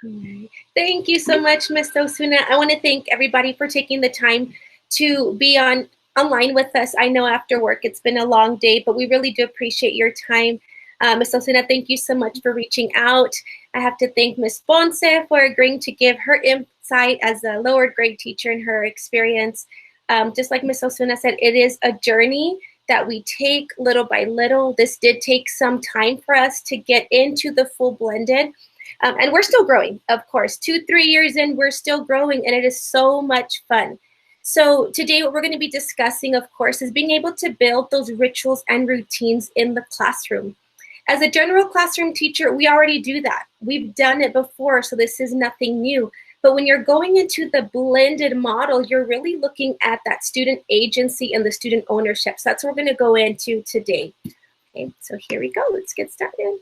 All right. Thank you so much, Ms. Osuna. I want to thank everybody for taking the time to be online with us. I know after work it's been a long day, but we really do appreciate your time. Ms. Osuna, thank you so much for reaching out. I have to thank Ms. Ponce for agreeing to give her insight as a lower grade teacher and her experience. Just like Ms. Osuna said, it is a journey that we take little by little. This did take some time for us to get into the full blended. And we're still growing, of course. 2-3 years in, we're still growing, and it is so much fun. So today what we're going to be discussing, of course, is being able to build those rituals and routines in the classroom. As a general classroom teacher, we already do that. We've done it before, so this is nothing new. But when you're going into the blended model, you're really looking at that student agency and the student ownership. So that's what we're going to go into today. Okay, so here we go. Let's get started.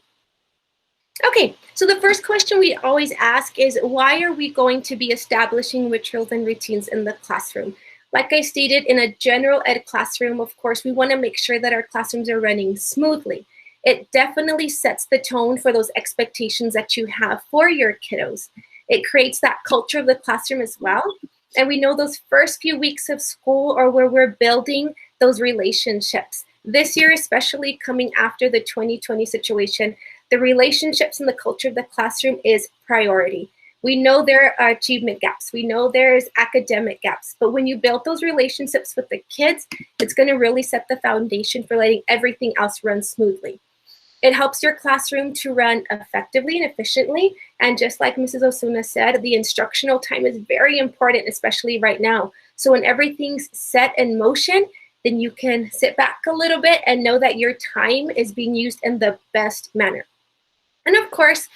Okay, so the first question we always ask is, why are we going to be establishing rituals and routines in the classroom? Like I stated, in a general ed classroom, of course, we want to make sure that our classrooms are running smoothly. It definitely sets the tone for those expectations that you have for your kiddos. It creates that culture of the classroom as well. And we know those first few weeks of school are where we're building those relationships. This year, especially coming after the 2020 situation, the relationships and the culture of the classroom is priority. We know there are achievement gaps. We know there's academic gaps. But when you build those relationships with the kids, it's going to really set the foundation for letting everything else run smoothly. It helps your classroom to run effectively and efficiently. And just like Mrs. Osuna said, the instructional time is very important, especially right now. So when everything's set in motion, then you can sit back a little bit and know that your time is being used in the best manner. And of course,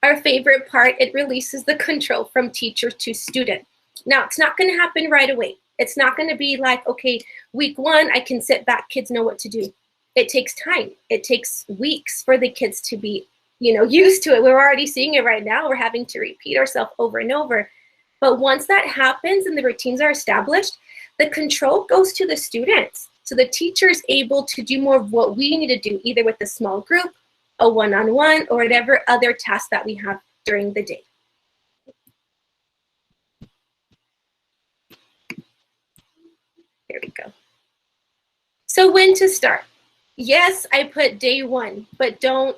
our favorite part, it releases the control from teacher to student. Now, it's not going to happen right away. It's not going to be like, okay, week 1, I can sit back, kids know what to do. It takes time. It takes weeks for the kids to be, used to it. We're already seeing it right now. We're having to repeat ourselves over and over. But once that happens and the routines are established, the control goes to the students. So the teacher is able to do more of what we need to do, either with a small group, a one-on-one, or whatever other task that we have during the day. Here we go. So when to start? Yes, I put day 1, but don't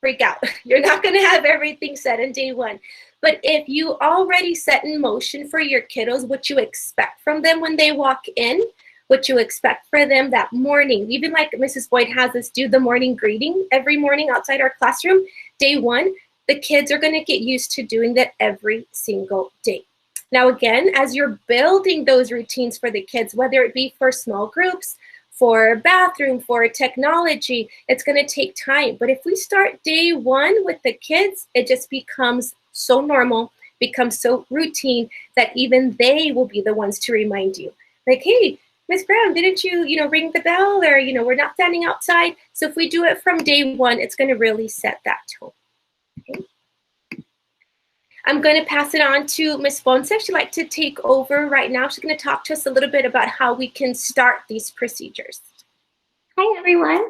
freak out. You're not going to have everything set in day 1. But if you already set in motion for your kiddos what you expect from them when they walk in, what you expect for them that morning, even like Mrs. Boyd has us do the morning greeting every morning outside our classroom, day 1, the kids are going to get used to doing that every single day. Now, again, as you're building those routines for the kids, whether it be for small groups, for bathroom, for technology, it's going to take time. But if we start day 1 with the kids, it just becomes so normal, becomes so routine that even they will be the ones to remind you. Like, hey, Miss Brown, didn't you, ring the bell? Or, we're not standing outside. So if we do it from day 1, it's going to really set that tone. Okay. I'm going to pass it on to Ms. Ponce. She'd like to take over right now. She's going to talk to us a little bit about how we can start these procedures. Hi, everyone.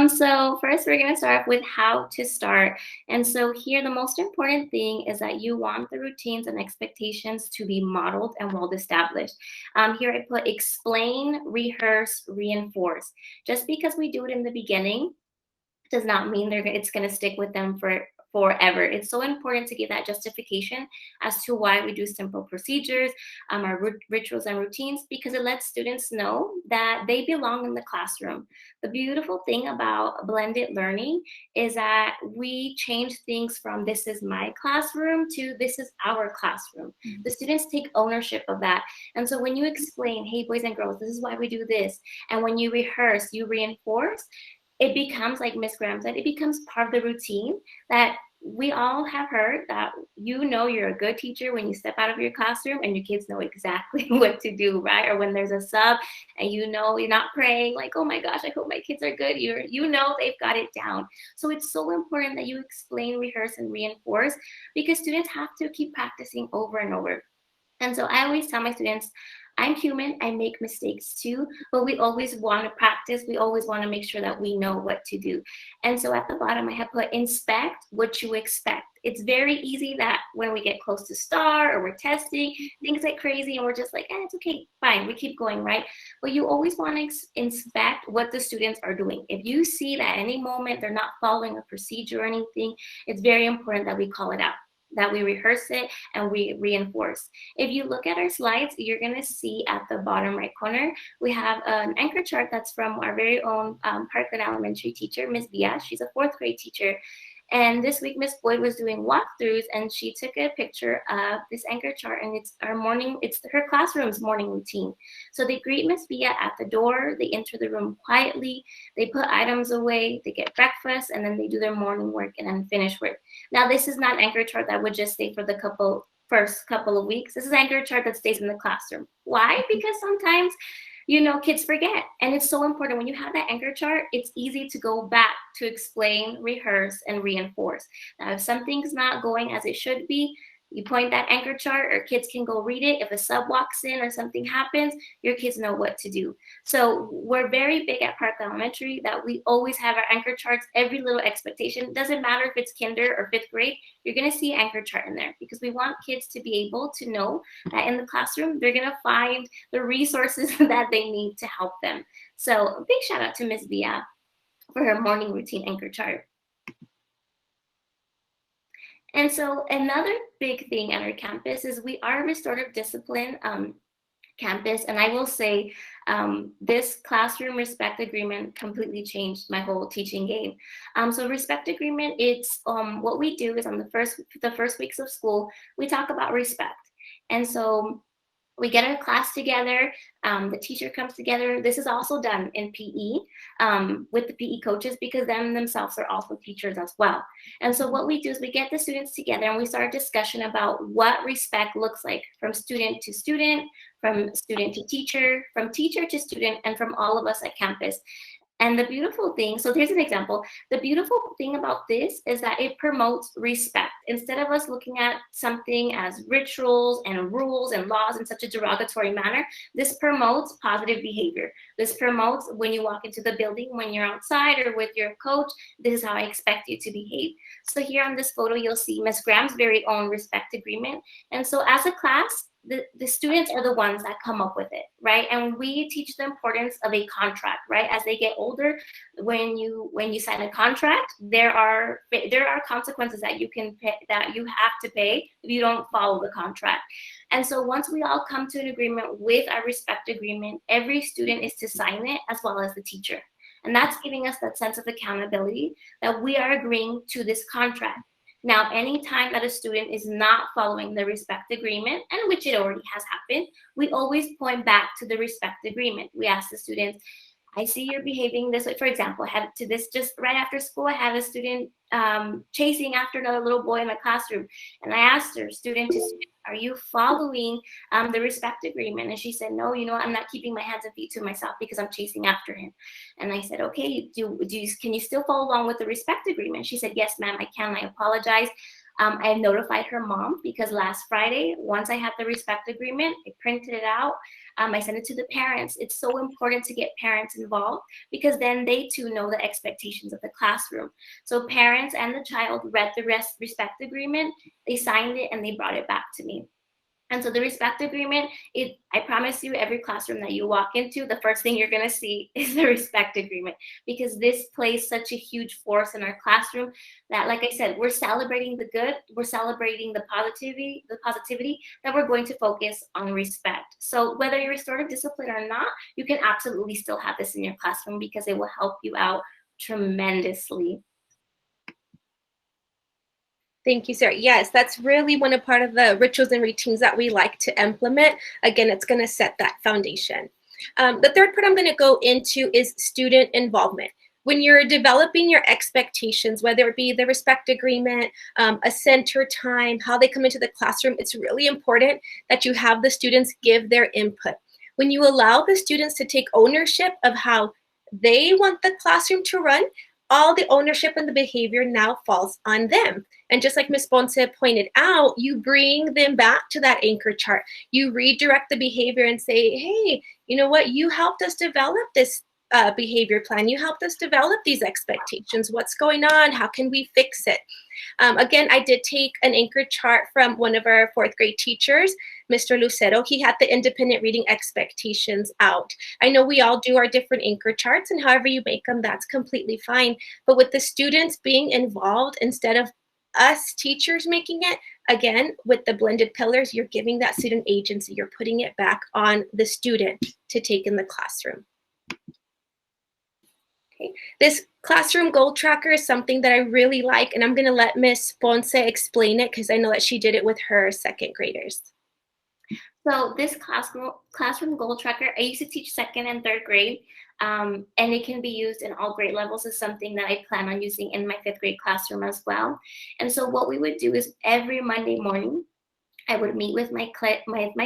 So first, we're going to start with how to start. And so here, the most important thing is that you want the routines and expectations to be modeled and well-established. Here I put explain, rehearse, reinforce. Just because we do it in the beginning does not mean it's going to stick with them forever. It's so important to give that justification as to why we do simple procedures, our rituals and routines, because it lets students know that they belong in the classroom. The beautiful thing about blended learning is that we change things from this is my classroom to this is our classroom. Mm-hmm. The students take ownership of that. And so when you explain, hey, boys and girls, this is why we do this. And when you rehearse, you reinforce, it becomes, like Ms. Graham said, it becomes part of the routine that we all have heard, that you're a good teacher when you step out of your classroom and your kids know exactly what to do, right? Or when there's a sub and you're not praying like, oh my gosh, I hope my kids are good. They've got it down. So it's so important that you explain, rehearse, and reinforce, because students have to keep practicing over and over. And so I always tell my students, I'm human, I make mistakes too, but we always want to practice. We always want to make sure that we know what to do. And so at the bottom, I have put inspect what you expect. It's very easy that when we get close to STAR or we're testing, things get crazy and we're just like, it's okay, fine, we keep going, right? But you always want to inspect what the students are doing. If you see that at any moment they're not following a procedure or anything, it's very important that we call it out, that we rehearse it and we reinforce. If you look at our slides, you're gonna see at the bottom right corner, we have an anchor chart that's from our very own Parkland Elementary teacher, Ms. Via. She's a 4th grade teacher. And this week, Miss Boyd was doing walkthroughs, and she took a picture of this anchor chart, and it's her classroom's morning routine. So they greet Miss Via at the door, they enter the room quietly, they put items away, they get breakfast, and then they do their morning work and then finish work. Now, this is not an anchor chart that would just stay for the first couple of weeks. This is an anchor chart that stays in the classroom. Why? Because sometimes kids forget. And it's so important. When you have that anchor chart, it's easy to go back to explain, rehearse, and reinforce. Now, if something's not going as it should be, you point that anchor chart, or kids can go read it. If a sub walks in or something happens, your kids know what to do. So we're very big at Park Elementary that we always have our anchor charts, every little expectation. It doesn't matter if it's kinder or 5th grade, you're going to see an anchor chart in there, because we want kids to be able to know that in the classroom, they're going to find the resources that they need to help them. So a big shout out to Ms. Via for her morning routine anchor chart. And so another big thing at our campus is we are a restorative discipline campus. And I will say this classroom respect agreement completely changed my whole teaching game. So respect agreement, it's what we do is on the first weeks of school, we talk about respect. And so we get our class together, the teacher comes together. This is also done in PE with the PE coaches, because them themselves are also teachers as well. And so what we do is we get the students together and we start a discussion about what respect looks like from student to student, from student to teacher, from teacher to student, and from all of us at campus. And the beautiful thing, so here's an example. The beautiful thing about this is that it promotes respect. Instead of us looking at something as rituals and rules and laws in such a derogatory manner, this promotes positive behavior. This promotes when you walk into the building, when you're outside or with your coach, this is how I expect you to behave. So here on this photo, you'll see Ms. Graham's very own respect agreement. And so as a class, the students are the ones that come up with it, right? And we teach the importance of a contract, right? As they get older, when you sign a contract, there are consequences that you can pay, that you have to pay if you don't follow the contract. And so once we all come to an agreement with our respect agreement, every student is to sign it, as well as the teacher. And that's giving us that sense of accountability that we are agreeing to this contract. Now, anytime that a student is not following the respect agreement, and which it already has happened, we always point back to the respect agreement. We ask the students, I see you're behaving this way. For example, I had to this just right after school, I had a student chasing after another little boy in my classroom. And I asked her, student to student, are you following the respect agreement? And she said, no, I'm not keeping my hands and feet to myself because I'm chasing after him. And I said, okay, can you still follow along with the respect agreement? She said, yes, ma'am, I can. I apologize. I notified her mom, because last Friday, once I had the respect agreement, I printed it out. I sent it to the parents. It's so important to get parents involved, because then they too know the expectations of the classroom. So parents and the child read the respect agreement, they signed it, and they brought it back to me. And so the respect agreement, I promise you, every classroom that you walk into, the first thing you're going to see is the respect agreement, because this plays such a huge force in our classroom that, like I said, we're celebrating the good, we're celebrating the positivity that we're going to focus on respect. So whether you're restorative discipline or not, you can absolutely still have this in your classroom, because it will help you out tremendously. Thank you, Sarah. Yes, that's really one part of the rituals and routines that we like to implement. Again, it's going to set that foundation. The third part I'm going to go into is student involvement. When you're developing your expectations, whether it be the respect agreement, a center time, how they come into the classroom, it's really important that you have the students give their input. When you allow the students to take ownership of how they want the classroom to run, all the ownership and the behavior now falls on them. And just like Ms. Ponce pointed out, you bring them back to that anchor chart. You redirect the behavior and say, hey, you know what? You helped us develop this behavior plan. You helped us develop these expectations. What's going on? How can we fix it? Again, I did take an anchor chart from one of our fourth grade teachers, Mr. Lucero. He had the independent reading expectations out. I know we all do our different anchor charts, and however you make them, that's completely fine. But with the students being involved instead of us teachers making it, again, with the blended pillars, you're giving that student agency. You're putting it back on the student to take in the classroom. Okay. This classroom goal tracker is something that I really like, and I'm going to let Miss Ponce explain it because I know that she did it with her second graders. So this classroom goal tracker, I used to teach second and third grade, and it can be used in all grade levels. Is something that I plan on using in my fifth grade classroom as well. And so what we would do is every Monday morning, I would meet with my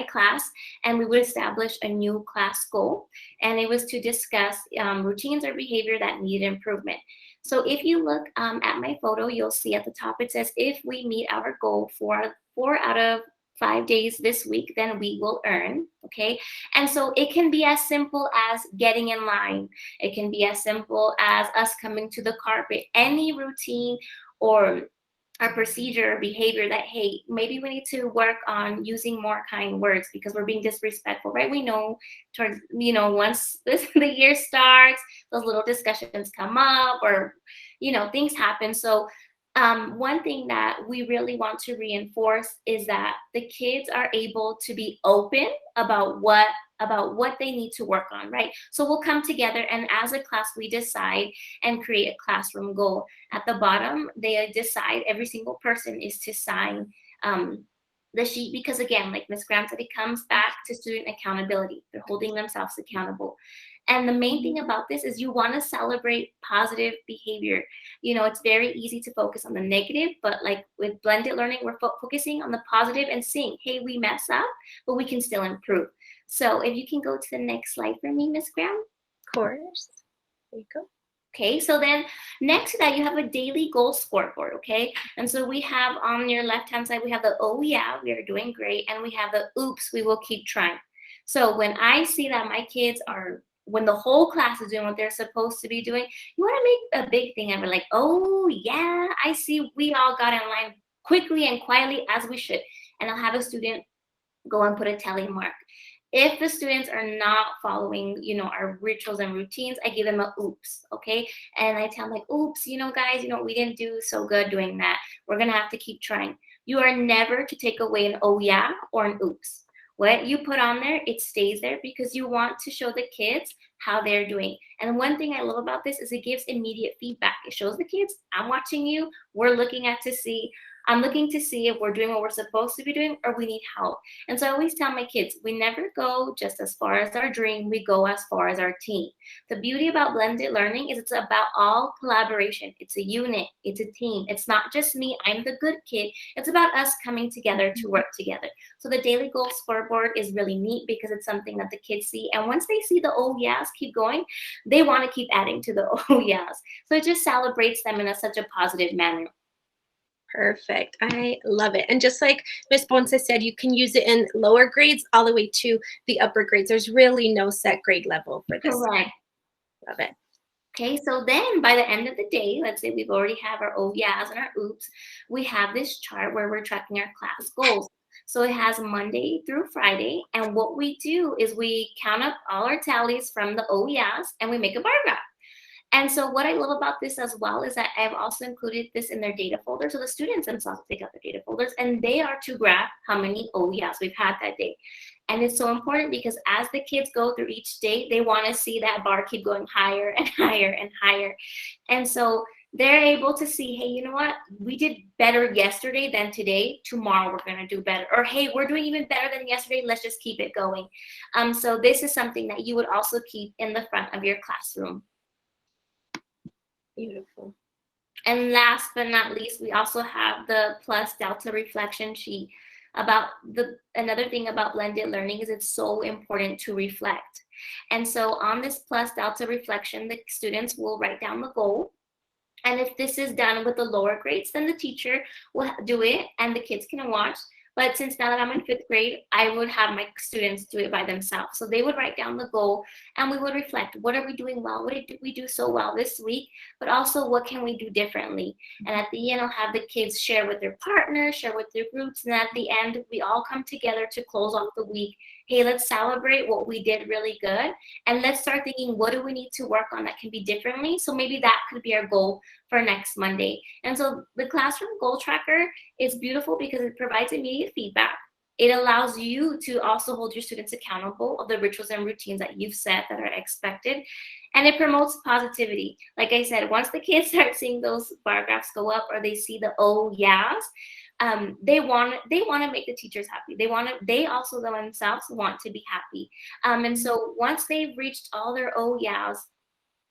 class, and we would establish a new class goal. And it was to discuss routines or behavior that needed improvement. So if you look at my photo, you'll see at the top, it says, if we meet our goal for 4 out of 5 days this week, then we will earn, okay? And so it can be as simple as getting in line. It can be as simple as us coming to the carpet. Any routine or our procedure or behavior that, hey, maybe we need to work on using more kind words because we're being disrespectful, right? We know towards, once the year starts, those little discussions come up or, things happen. So one thing that we really want to reinforce is that the kids are able to be open about what they need to work on, right? So we'll come together, and as a class, we decide and create a classroom goal. At the bottom, they decide, every single person is to sign the sheet, because again, like Ms. Graham said, it comes back to student accountability. They're holding themselves accountable. And the main thing about this is you want to celebrate positive behavior. It's very easy to focus on the negative, but like with blended learning, we're focusing on the positive and seeing, hey, we mess up, but we can still improve. So if you can go to the next slide for me, Ms. Graham. Of course. There you go. Okay, so then next to that, you have a daily goal scoreboard, okay? And so we have on your left-hand side, we have the, oh yeah, we are doing great. And we have the, oops, we will keep trying. So when I see that my kids are, when the whole class is doing what they're supposed to be doing, you want to make a big thing of it, like, oh yeah, I see we all got in line quickly and quietly as we should. And I'll have a student go and put a tally mark. If the students are not following, our rituals and routines, I give them a oops, okay? And I tell them like, oops, guys, we didn't do so good doing that. We're gonna have to keep trying. You are never to take away an oh yeah or an oops. What you put on there, it stays there because you want to show the kids how they're doing. And one thing I love about this is it gives immediate feedback. It shows the kids, I'm watching you, I'm looking to see if we're doing what we're supposed to be doing or we need help. And so I always tell my kids, we never go just as far as our dream, we go as far as our team. The beauty about blended learning is it's about all collaboration. It's a unit, it's a team. It's not just me, I'm the good kid. It's about us coming together to work together. So the daily goal scoreboard is really neat because it's something that the kids see. And once they see the oh yes keep going, they want to keep adding to the oh yes. So it just celebrates them in such a positive manner. Perfect. I love it. And just like Ms. Ponce said, you can use it in lower grades all the way to the upper grades. There's really no set grade level for this. Correct. Love it. Okay, so then by the end of the day, let's say we've already have our oh yeahs and our oops, we have this chart where we're tracking our class goals. So it has Monday through Friday, and what we do is we count up all our tallies from the oh yeahs and we make a bar graph. And so what I love about this as well is that I've also included this in their data folder. So the students themselves take out their data folders and they are to graph how many oh yeahs we've had that day. And it's so important because as the kids go through each day, they want to see that bar keep going higher and higher and higher. And so they're able to see, hey, you know what? We did better yesterday than today. Tomorrow we're going to do better. Or, hey, we're doing even better than yesterday. Let's just keep it going. So this is something that you would also keep in the front of your classroom. Beautiful. And last but not least, we also have the plus delta reflection sheet. Another thing about blended learning is it's so important to reflect. And so on this plus delta reflection, the students will write down the goal. And if this is done with the lower grades, then the teacher will do it and the kids can watch. But since now that I'm in 5th grade, I would have my students do it by themselves. So they would write down the goal and we would reflect, what are we doing well? What did we do so well this week? But also, what can we do differently? And at the end, I'll have the kids share with their partners, share with their groups. And at the end, we all come together to close off the week. Hey, let's celebrate what we did really good. And let's start thinking, what do we need to work on that can be differently? So maybe that could be our goal for next Monday. And so the classroom goal tracker is beautiful because it provides immediate feedback. It allows you to also hold your students accountable of the rituals and routines that you've set that are expected. And it promotes positivity. Like I said, once the kids start seeing those bar graphs go up or they see the oh yeahs, they want to make the teachers happy. They also themselves want to be happy. And so once they've reached all their oh yeahs,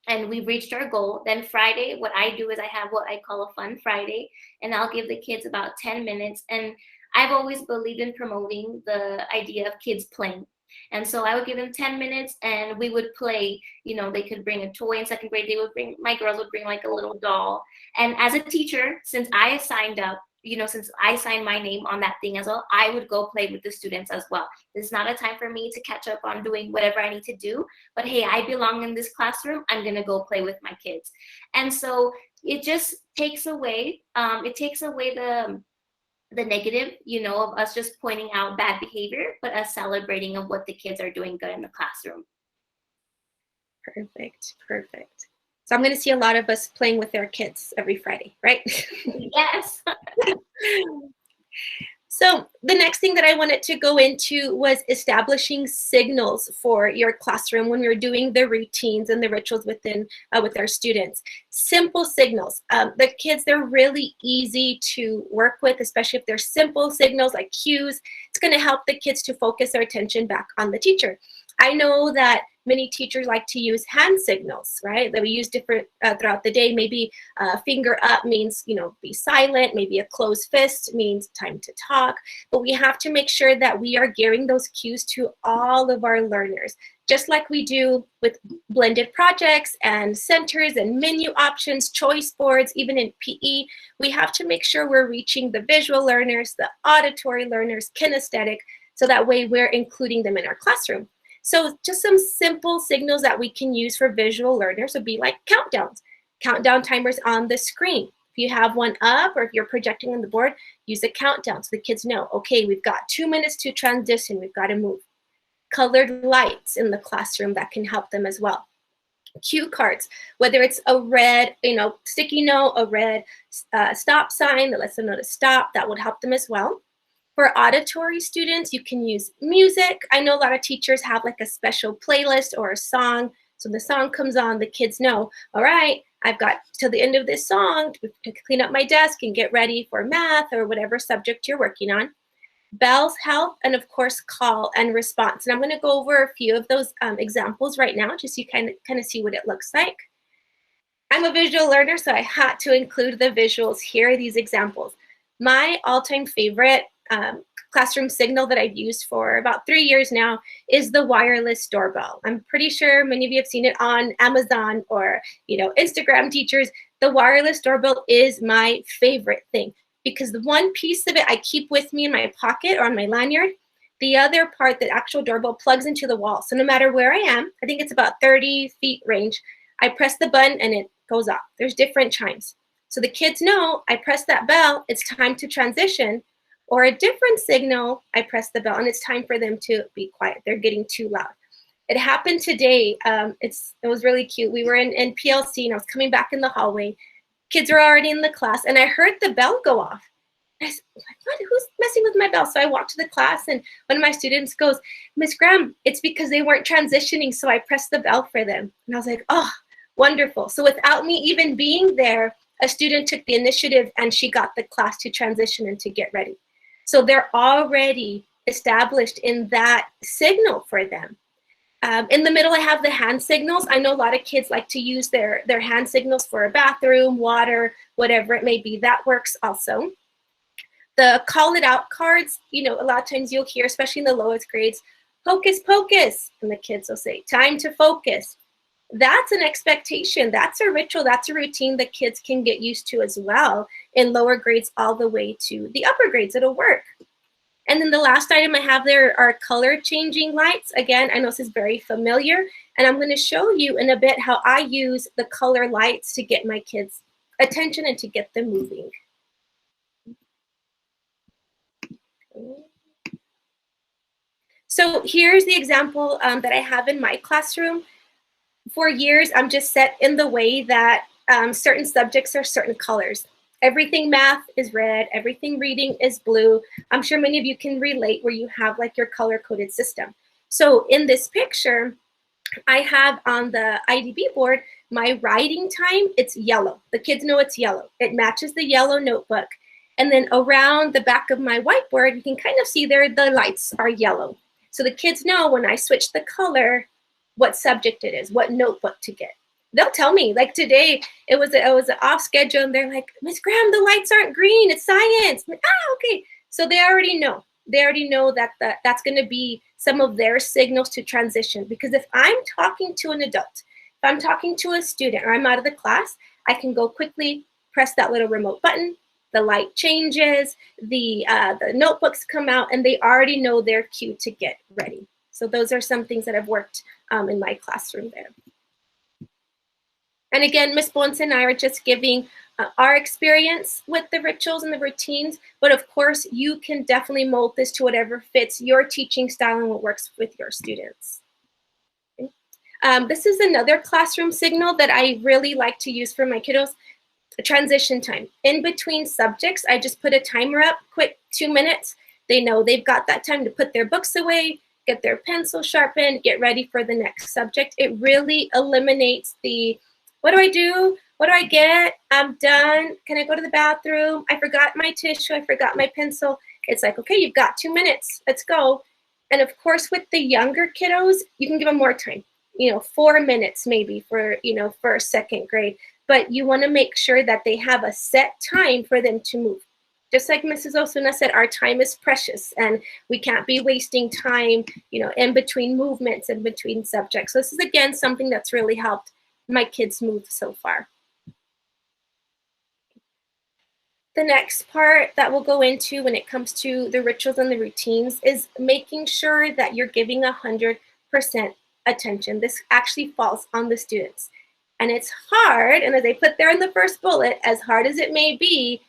and we've reached our goal, then Friday, what I do is I have what I call a fun Friday, and I'll give the kids about 10 minutes. And I've always believed in promoting the idea of kids playing. And so I would give them 10 minutes and we would play. They could bring a toy. In 2nd grade, my girls would bring like a little doll. And as a teacher, since I signed up, since I signed my name on that thing as well, I would go play with the students as well. This is not a time for me to catch up on doing whatever I need to do, but hey, I belong in this classroom. I'm going to go play with my kids. And so it just takes away, the negative, of us just pointing out bad behavior, but us celebrating of what the kids are doing good in the classroom. Perfect. So I'm going to see a lot of us playing with our kids every Friday, right? Yes. So the next thing that I wanted to go into was establishing signals for your classroom when we're doing the routines and the rituals with our students. Simple signals. The kids, they're really easy to work with, especially if they're simple signals like cues. It's going to help the kids to focus their attention back on the teacher. I know that many teachers like to use hand signals, right? That we use different throughout the day. Maybe finger up means, be silent. Maybe a closed fist means time to talk. But we have to make sure that we are gearing those cues to all of our learners, just like we do with blended projects and centers and menu options, choice boards, even in PE. We have to make sure we're reaching the visual learners, the auditory learners, kinesthetic, so that way we're including them in our classroom. So just some simple signals that we can use for visual learners would be like countdowns, countdown timers on the screen. If you have one up or if you're projecting on the board, use a countdown so the kids know, okay, we've got 2 minutes to transition, we've got to move. Colored lights in the classroom that can help them as well. Cue cards, whether it's a red, sticky note, a red stop sign that lets them know to stop, that would help them as well. For auditory students, you can use music. I know a lot of teachers have like a special playlist or a song. So the song comes on, the kids know, all right, I've got till the end of this song to clean up my desk and get ready for math or whatever subject you're working on. Bells help, and of course, call and response. And I'm going to go over a few of those examples right now, just so you kind of see what it looks like. I'm a visual learner, so I had to include the visuals here, these examples. My all-time favorite classroom signal that I've used for about 3 years now is the wireless doorbell. I'm pretty sure many of you have seen it on Amazon or Instagram teachers. The wireless doorbell is my favorite thing because the one piece of it I keep with me in my pocket or on my lanyard. The other part, the actual doorbell, plugs into the wall. So no matter where I am, I think it's about 30 feet range, I press the button and it goes off. There's different chimes. So the kids know I press that bell, it's time to transition. Or a different signal, I press the bell and it's time for them to be quiet. They're getting too loud. It happened today. It was really cute. We were in PLC and I was coming back in the hallway. Kids were already in the class and I heard the bell go off. I said, what? Who's messing with my bell? So I walked to the class and one of my students goes, Miss Graham, it's because they weren't transitioning, so I pressed the bell for them. And I was like, oh, wonderful. So without me even being there, a student took the initiative and she got the class to transition and to get ready. So they're already established in that signal for them. In the middle, I have the hand signals. I know a lot of kids like to use their hand signals for a bathroom, water, whatever it may be. That works also. The call it out cards, a lot of times you'll hear, especially in the lowest grades, hocus pocus. And the kids will say, time to focus. That's an expectation. That's a ritual. That's a routine that kids can get used to as well in lower grades all the way to the upper grades. It'll work. And then the last item I have there are color changing lights. Again, I know this is very familiar, and I'm going to show you in a bit how I use the color lights to get my kids' attention and to get them moving. So here's the example that I have in my classroom. For years, I'm just set in the way that certain subjects are certain colors. Everything math is red, everything reading is blue. I'm sure many of you can relate where you have like your color-coded system. So in this picture, I have on the IDB board, my writing time, it's yellow. The kids know it's yellow. It matches the yellow notebook. And then around the back of my whiteboard, you can kind of see there the lights are yellow. So the kids know when I switch the color, what subject it is, what notebook to get. They'll tell me, like today, it was off schedule, and they're like, Miss Graham, the lights aren't green, it's science. I'm like, okay. So they already know. They already know that that's going to be some of their signals to transition. Because if I'm talking to an adult, if I'm talking to a student, or I'm out of the class, I can go quickly press that little remote button. The light changes, the notebooks come out, and they already know their cue to get ready. So those are some things that have worked in my classroom there. And again, Ms. Ponce and I are just giving our experience with the rituals and the routines, but of course, you can definitely mold this to whatever fits your teaching style and what works with your students. Okay. This is another classroom signal that I really like to use for my kiddos, a transition time. In between subjects, I just put a timer up, quick 2 minutes. They know they've got that time to put their books away, get their pencil sharpened, get ready for the next subject. It really eliminates the, what do I do? What do I get? I'm done. Can I go to the bathroom? I forgot my tissue. I forgot my pencil. It's like, okay, you've got 2 minutes. Let's go. And of course, with the younger kiddos, you can give them more time, 4 minutes maybe for, first, second grade. But you want to make sure that they have a set time for them to move. Just like Mrs. Osuna said, our time is precious and we can't be wasting time, in between movements and between subjects. So this is, again, something that's really helped my kids move so far. The next part that we'll go into when it comes to the rituals and the routines is making sure that you're giving 100% attention. This actually falls on the students. And it's hard, and as I put there in the first bullet, as hard as it may be,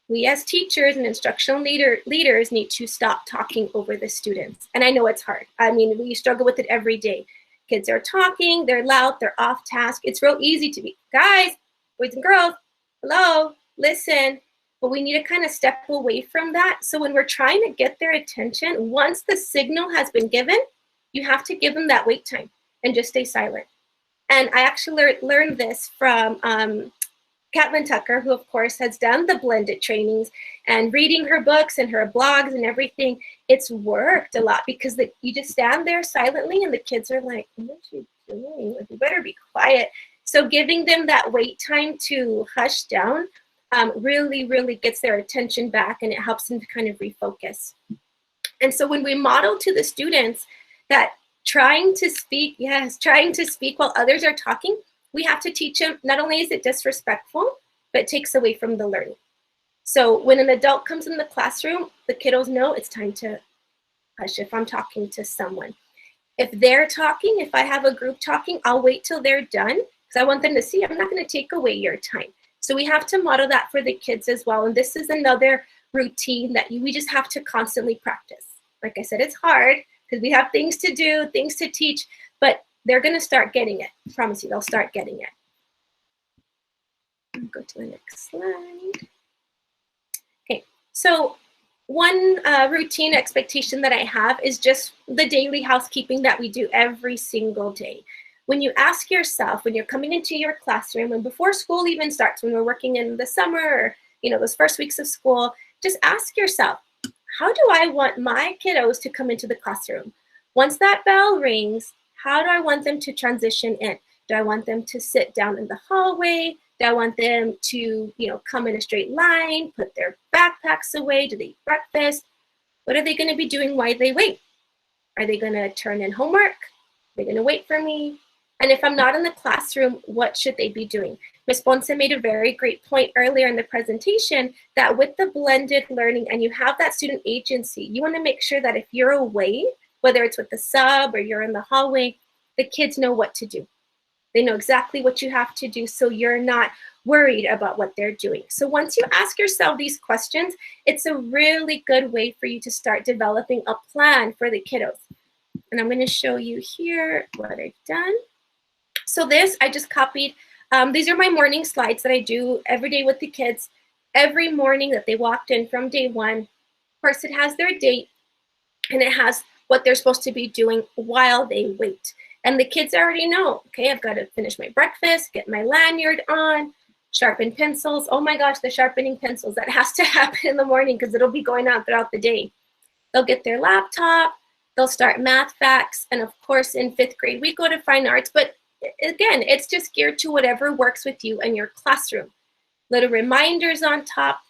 we as teachers and instructional leaders need to stop talking over the students. And I know it's hard. I mean, we struggle with it every day. Kids are talking, they're loud, they're off task. It's real easy to be, guys, boys and girls, hello, listen. But we need to kind of step away from that. So when we're trying to get their attention, once the signal has been given, you have to give them that wait time and just stay silent. And I actually learned this from Catlin Tucker, who of course has done the blended trainings and reading her books and her blogs and everything. It's worked a lot because you just stand there silently and the kids are like, what is she doing? You better be quiet. So giving them that wait time to hush down really, really gets their attention back, and it helps them to kind of refocus. And so when we model to the students that trying to speak while others are talking, we have to teach them, not only is it disrespectful, but it takes away from the learning. So when an adult comes in the classroom, the kiddos know it's time to hush if I'm talking to someone. If they're talking, if I have a group talking, I'll wait till they're done because I want them to see I'm not going to take away your time. So we have to model that for the kids as well. And this is another routine that we just have to constantly practice. Like I said, it's hard because we have things to do, things to teach, but they're going to start getting it. I promise you, they'll start getting it. I'll go to the next slide. Okay, so one routine expectation that I have is just the daily housekeeping that we do every single day. When you ask yourself, when you're coming into your classroom and before school even starts, when we're working in the summer or those first weeks of school, just ask yourself, how do I want my kiddos to come into the classroom? Once that bell rings, how do I want them to transition in? Do I want them to sit down in the hallway? Do I want them to, come in a straight line, put their backpacks away? Do they eat breakfast? What are they going to be doing while they wait? Are they going to turn in homework? Are they going to wait for me? And if I'm not in the classroom, what should they be doing? Ms. Ponce made a very great point earlier in the presentation that with the blended learning and you have that student agency, you want to make sure that if you're away, whether it's with the sub or you're in the hallway, the kids know what to do. They know exactly what you have to do, so you're not worried about what they're doing. So once you ask yourself these questions, it's a really good way for you to start developing a plan for the kiddos. And I'm going to show you here what I've done. So this, I just copied. These are my morning slides that I do every day with the kids. Every morning that they walked in from day one, of course, it has their date and it has what they're supposed to be doing while they wait. And the kids already know, okay, I've got to finish my breakfast, get my lanyard on, sharpen pencils. Oh my gosh, the sharpening pencils, that has to happen in the morning because it'll be going on throughout the day. They'll get their laptop, they'll start math facts, and of course in 5th grade, we go to fine arts, but again, it's just geared to whatever works with you and your classroom. Little reminders on top.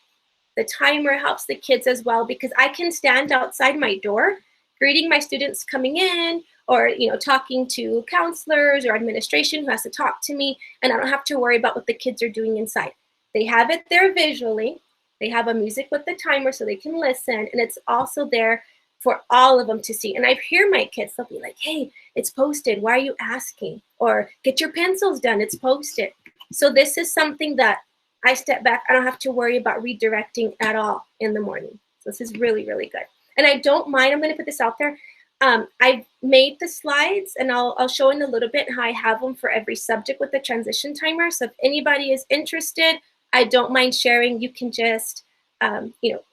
The timer helps the kids as well because I can stand outside my door greeting my students coming in or talking to counselors or administration who has to talk to me, and I don't have to worry about what the kids are doing inside. They have it there visually. They have a music with the timer so they can listen, and it's also there for all of them to see. And I hear my kids, they'll be like, hey, it's posted. Why are you asking? Or get your pencils done. It's posted. So this is something that I step back. I don't have to worry about redirecting at all in the morning. So this is really, really good. And I don't mind. I'm going to put this out there. I've made the slides, and I'll show in a little bit how I have them for every subject with the transition timer. So if anybody is interested, I don't mind sharing. You can just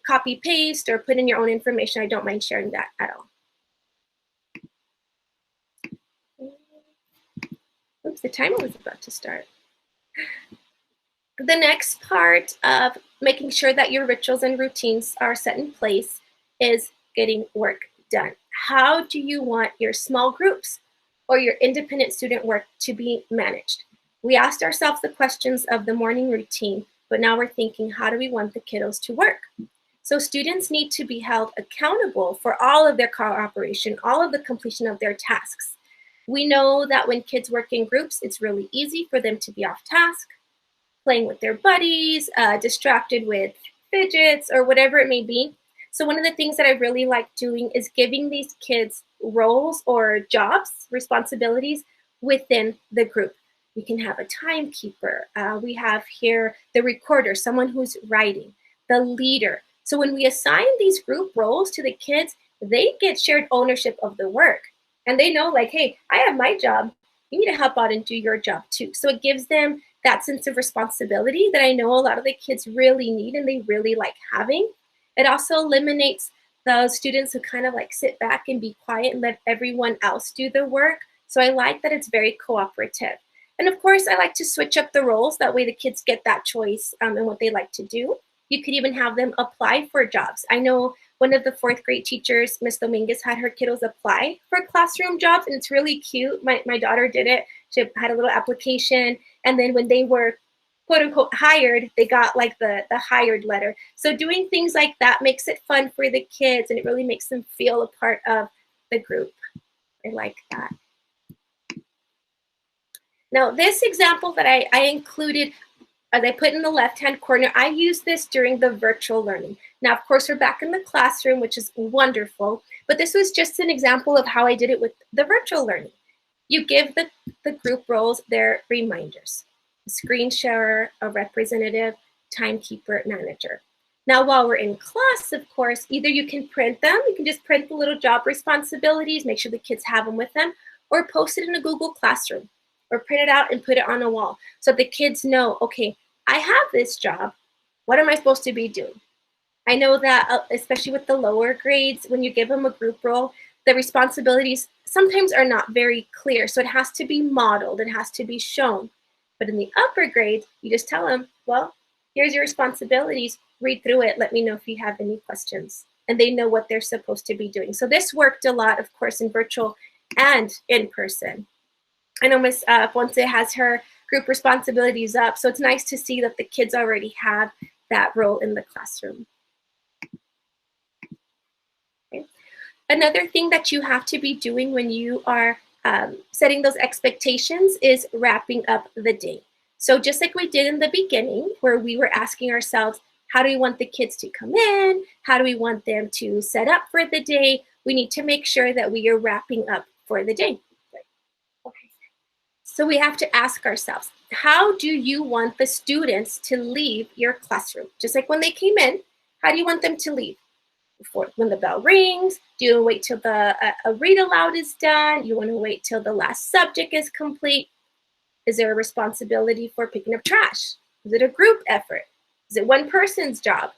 copy paste or put in your own information. I don't mind sharing that at all. Oops, the timer was about to start. The next part of making sure that your rituals and routines are set in place is getting work done. How do you want your small groups or your independent student work to be managed? We asked ourselves the questions of the morning routine, but now we're thinking, how do we want the kiddos to work? So students need to be held accountable for all of their cooperation, all of the completion of their tasks. We know that when kids work in groups, it's really easy for them to be off task, playing with their buddies, distracted with fidgets or whatever it may be. So one of the things that I really like doing is giving these kids roles or jobs, responsibilities within the group. We can have a timekeeper. We have here the recorder, someone who's writing, the leader. So when we assign these group roles to the kids, they get shared ownership of the work. And they know like, hey, I have my job. You need to help out and do your job too. So it gives them that sense of responsibility that I know a lot of the kids really need and they really like having. It also eliminates those students who kind of like sit back and be quiet and let everyone else do the work. So I like that it's very cooperative. And of course, I like to switch up the roles. That way the kids get that choice in what they like to do. You could even have them apply for jobs. I know one of the 4th grade teachers, Ms. Dominguez, had her kiddos apply for classroom jobs, and it's really cute. My daughter did it. She had a little application, and then when they were quote unquote hired, they got like the hired letter. So doing things like that makes it fun for the kids, and it really makes them feel a part of the group. I like that. Now this example that I included, as I put in the left-hand corner, I use this during the virtual learning. Now, of course, we're back in the classroom, which is wonderful, but this was just an example of how I did it with the virtual learning. You give the group roles their reminders: a screen sharer, a representative, timekeeper, manager. Now, while we're in class, of course, either you can print them, you can just print the little job responsibilities, make sure the kids have them with them, or post it in a Google Classroom, or print it out and put it on a wall so the kids know, okay, I have this job. What am I supposed to be doing? I know that, especially with the lower grades, when you give them a group role, the responsibilities sometimes are not very clear. So it has to be modeled. It has to be shown. But in the upper grades, you just tell them, well, here's your responsibilities. Read through it. Let me know if you have any questions. And they know what they're supposed to be doing. So this worked a lot, of course, in virtual and in person. I know Ms. Ponce has her group responsibilities up, so it's nice to see that the kids already have that role in the classroom. Okay. Another thing that you have to be doing when you are setting those expectations is wrapping up the day. So just like we did in the beginning, where we were asking ourselves, how do we want the kids to come in? How do we want them to set up for the day? We need to make sure that we are wrapping up for the day. Okay. So we have to ask ourselves, how do you want the students to leave your classroom? Just like when they came in, how do you want them to leave? When the bell rings? Do you wait till the a read aloud is done? You want to wait till the last subject is complete? Is there a responsibility for picking up trash? Is it a group effort? Is it one person's job?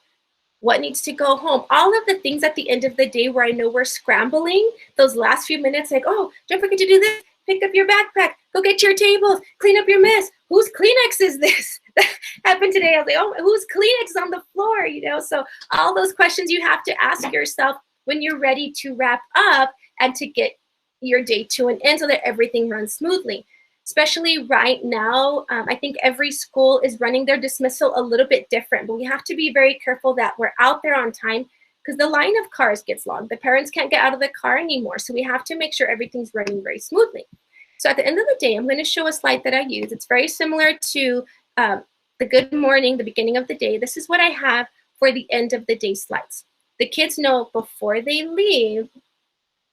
What needs to go home? All of the things at the end of the day where I know we're scrambling, those last few minutes, like, oh, don't forget to do this. Pick up your backpack. Go get your tables. Clean up your mess. Whose Kleenex is this? That happened today. I was like, oh, whose Kleenex on the floor? You know, so all those questions you have to ask yourself when you're ready to wrap up and to get your day to an end so that everything runs smoothly. Especially right now, I think every school is running their dismissal a little bit different, but we have to be very careful that we're out there on time because the line of cars gets long. The parents can't get out of the car anymore, so we have to make sure everything's running very smoothly. So at the end of the day, I'm going to show a slide that I use. It's very similar to the good morning, the beginning of the day. This is what I have for the end of the day slides. The kids know before they leave,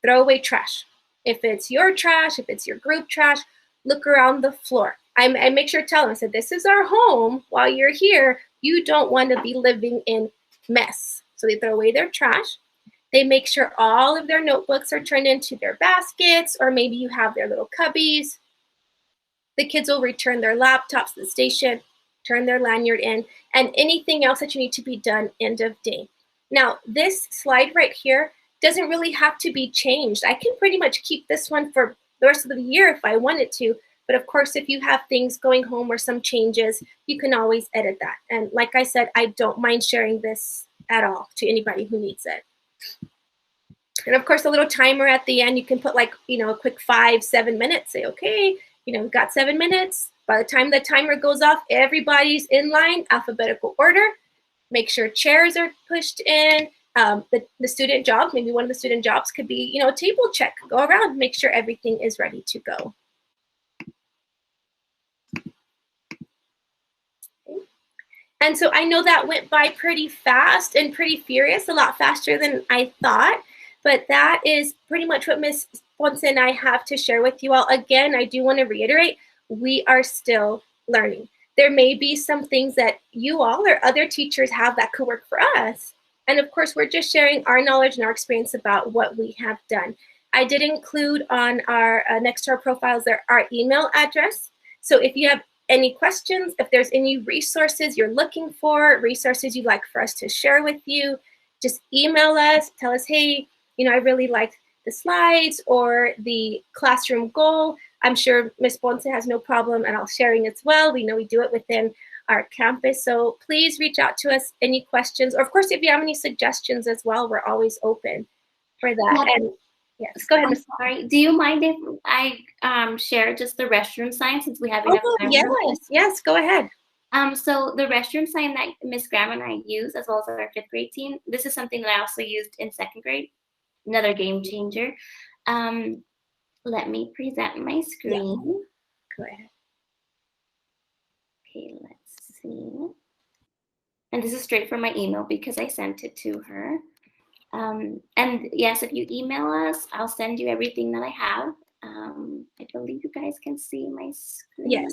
throw away trash. If it's your trash, if it's your group trash, look around the floor. I make sure to tell them, I said, this is our home. While you're here, you don't want to be living in mess. So they throw away their trash. They make sure all of their notebooks are turned into their baskets, or maybe you have their little cubbies. The kids will return their laptops to the station, turn their lanyard in, and anything else that you need to be done end of day. Now, this slide right here doesn't really have to be changed. I can pretty much keep this one for the rest of the year if I wanted to. But of course, if you have things going home or some changes, you can always edit that. And like I said, I don't mind sharing this at all to anybody who needs it. And of course, a little timer at the end, you can put like, you know, a quick 5-7 minutes, say, okay, you know, we've got 7 minutes. By the time the timer goes off, everybody's in line, alphabetical order. Make sure chairs are pushed in. The student jobs, maybe one of the student jobs could be, you know, a table check. Go around, make sure everything is ready to go. Okay. And so I know that went by pretty fast and pretty furious, a lot faster than I thought, but that is pretty much what Ms. Ponce and I have to share with you all. Again, I do want to reiterate, we are still learning. There may be some things that you all or other teachers have that could work for us. And of course, we're just sharing our knowledge and our experience about what we have done. I did include on our next to our profiles our email address. So if you have any questions, if there's any resources you're looking for, resources you'd like for us to share with you, just email us, tell us, hey, you know, I really liked the slides or the classroom goal. I'm sure Ms. Ponce has no problem and I'll sharing as well. We know we do it within our campus. So please reach out to us, any questions, or of course, if you have any suggestions as well, we're always open for that. And yes, go ahead. I'm sorry. Do you mind if I share just the restroom sign since we have enough time? Yes, go ahead. So the restroom sign that Ms. Graham and I use, as well as our 5th grade team, this is something that I also used in 2nd grade, another game changer. Let me present my screen. Yeah. Go ahead. Okay, let's see. And this is straight from my email because I sent it to her. And yes, if you email us, I'll send you everything that I have. I believe you guys can see my screen. Yes.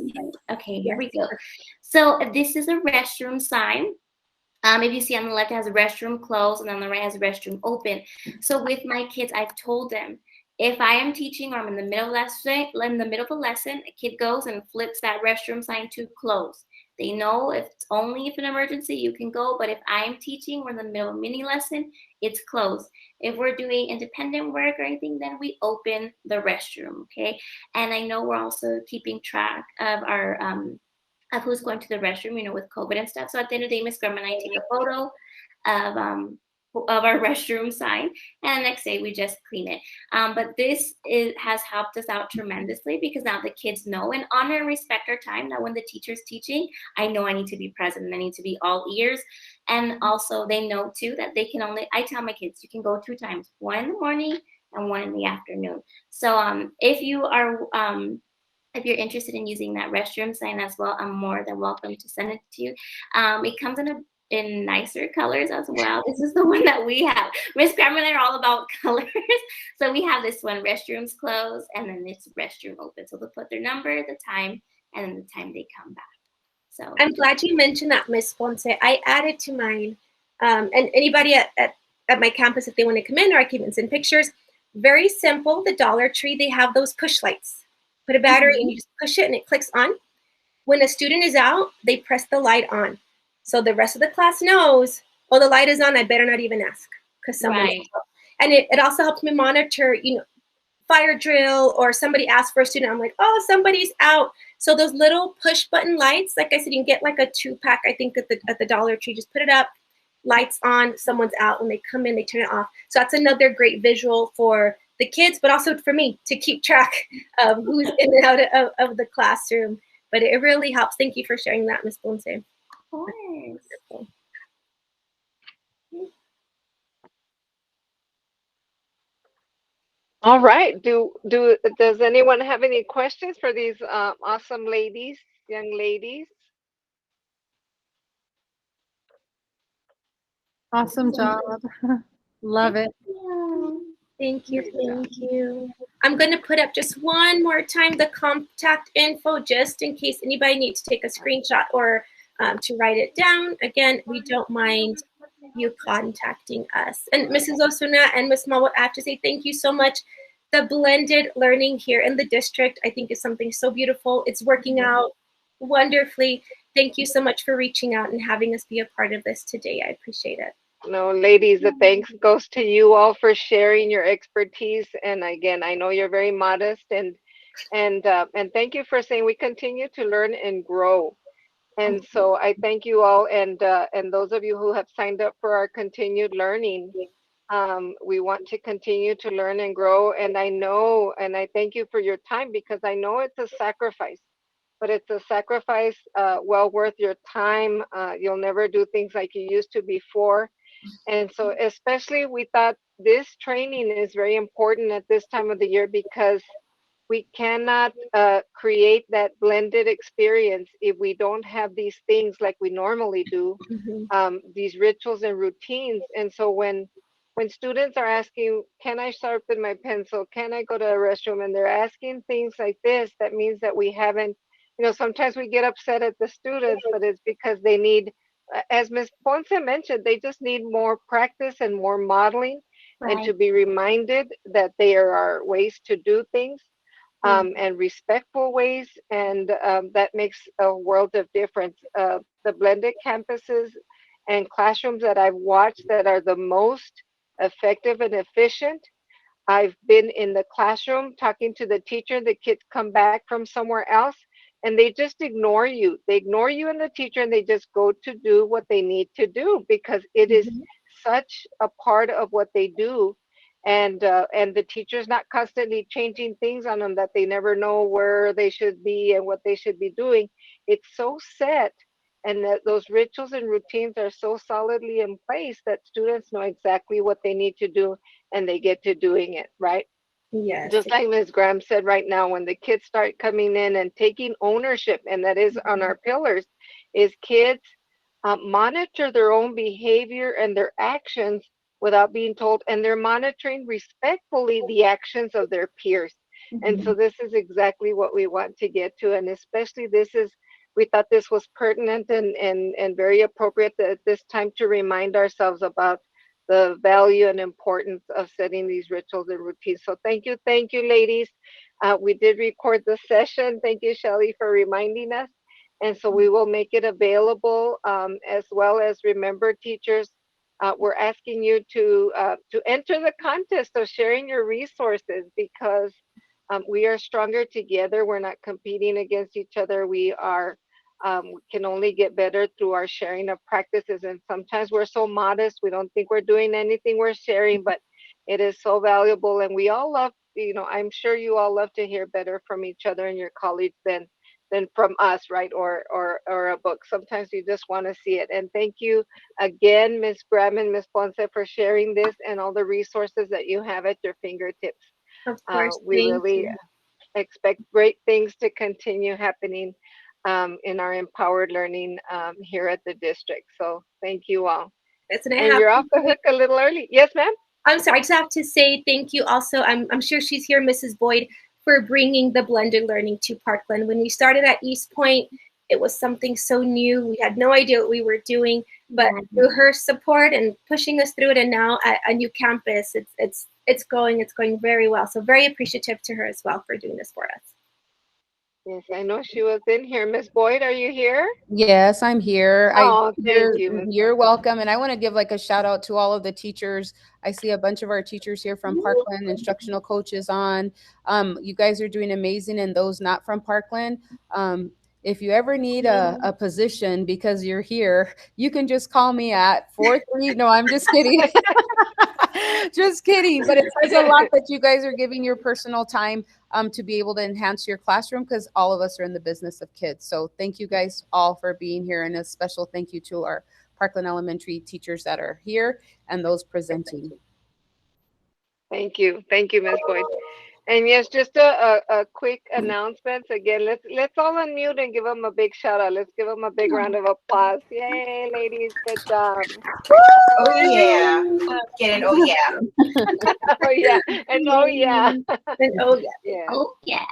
Okay, here we go. So this is a restroom sign. If you see on the left, it has a restroom closed, and on the right, it has a restroom open. So with my kids, I've told them, if I am teaching or I'm in the middle of a lesson, a kid goes and flips that restroom sign to close. They know if it's only if an emergency, you can go. But if I'm teaching, we're in the middle of a mini lesson, it's closed. If we're doing independent work or anything, then we open the restroom, okay? And I know we're also keeping track of our of who's going to the restroom, you know, with COVID and stuff. So at the end of the day, Ms. Graham and I take a photo of our restroom sign, and the next day we just clean it. But this has helped us out tremendously because now the kids know and honor and respect our time. Now when the teacher's teaching, I know I need to be present and I need to be all ears. And also they know too that they can only, I tell my kids, you can go 2 times, one in the morning and one in the afternoon. So if you're interested in using that restroom sign as well, I'm more than welcome to send it to you. It comes in nicer colors as well. This is the one that we have. Miss Graham and I are all about colors. So we have this one, restrooms closed, and then it's restroom open. So they'll put their number, the time, and then the time they come back. So I'm glad you mentioned that, Miss Ponce. I added to mine. And anybody at my campus, if they want to come in, or I can even send pictures. Very simple. The Dollar Tree, they have those push lights. Put a battery and you just push it and it clicks on. When a student is out, they press the light on. So the rest of the class knows, oh, the light is on. I better not even ask because someone's out. And it also helps me monitor, fire drill, or somebody asks for a student. I'm like, oh, somebody's out. So those little push button lights, like I said, you can get like a 2-pack, I think, at the Dollar Tree. Just put it up, lights on, someone's out. When they come in, they turn it off. So that's another great visual for the kids, but also for me to keep track of who's in and out of the classroom. But it really helps. Thank you for sharing that, Ms. Ponce. Of course. All right. Does anyone have any questions for these awesome ladies, young ladies? Awesome job. Love it. Thank you. Thank you. I'm going to put up just one more time the contact info just in case anybody needs to take a screenshot or to write it down. Again, we don't mind you contacting us. And Mrs. Osuna and Ms. Malwood, I have to say thank you so much. The blended learning here in the district, I think, is something so beautiful. It's working out wonderfully. Thank you so much for reaching out and having us be a part of this today. I appreciate it. No, ladies, the thanks goes to you all for sharing your expertise. And again, I know you're very modest, and thank you for saying we continue to learn and grow. And so I thank you all, and those of you who have signed up for our continued learning. We want to continue to learn and grow. And I know, and I thank you for your time, because I know it's a sacrifice, but it's a sacrifice well worth your time. You'll never do things like you used to before. And so especially we thought this training is very important at this time of the year, because we cannot create that blended experience if we don't have these things like we normally do, these rituals and routines. And so when students are asking, can I sharpen my pencil? Can I go to a restroom? And they're asking things like this, that means that we haven't, sometimes we get upset at the students, but it's because they need, as Ms. Ponce mentioned, they just need more practice and more modeling, and to be reminded that there are ways to do things, and respectful ways, and that makes a world of difference. The blended campuses and classrooms that I've watched that are the most effective and efficient, I've been in the classroom talking to the teacher, the kids come back from somewhere else, and they just ignore you. They ignore you and the teacher, and they just go to do what they need to do, because it is such a part of what they do. And the teacher's not constantly changing things on them that they never know where they should be and what they should be doing. It's so set, and that those rituals and routines are so solidly in place that students know exactly what they need to do, and they get to doing it, right? Yes. Just like Ms. Graham said, right now, when the kids start coming in and taking ownership, and that is on our pillars, is kids monitor their own behavior and their actions without being told, and they're monitoring respectfully the actions of their peers. And so this is exactly what we want to get to, and especially we thought this was pertinent and very appropriate at this time to remind ourselves about the value and importance of setting these rituals and routines. So thank you, ladies. We did record the session. Thank you, Shelley, for reminding us. And so we will make it available, as well as, remember, teachers, we're asking you to enter the contest of sharing your resources, because we are stronger together. We're not competing against each other. We can only get better through our sharing of practices. And sometimes we're so modest, we don't think we're doing anything we're sharing, but it is so valuable. And we all love, I'm sure you all love to hear better from each other and your colleagues than than from us, right? Or a book. Sometimes you just want to see it. And thank you again, Ms. Graham and Ms. Ponce, for sharing this and all the resources that you have at your fingertips. Of course. We Thank really you. expect great things to continue happening in our empowered learning here at the district. So thank you all. Yes, and I And have you're off the hook a little early. Yes, ma'am? I'm sorry, I just have to say thank you also. I'm sure she's here, Mrs. Boyd, for bringing the blended learning to Parkland. When we started at East Point, it was something so new. We had no idea what we were doing, but through her support and pushing us through it, and now at a new campus, it's going very well. So very appreciative to her as well for doing this for us. Yes, I know she was in here. Miss Boyd, are you here? Yes, I'm here. Oh, thank you, Ms. You're Boyd. welcome. And I want to give like a shout out to all of the teachers. I see a bunch of our teachers here from Parkland, instructional coaches on. You guys are doing amazing. And those not from Parkland, if you ever need a position because you're here, you can just call me at 43. No, I'm just kidding. Just kidding. But it says a lot that you guys are giving your personal time to be able to enhance your classroom, because all of us are in the business of kids. So thank you guys all for being here. And a special thank you to our Parkland Elementary teachers that are here and those presenting. Thank you. Thank you, Ms. Boyd. And yes, just a quick announcement. Again, let's all unmute and give them a big shout out. Let's give them a big round of applause. Yay, ladies. Good job. Oh yeah. Get it? Oh yeah. Oh yeah. And oh yeah. And oh yeah. Yeah. Oh, yeah.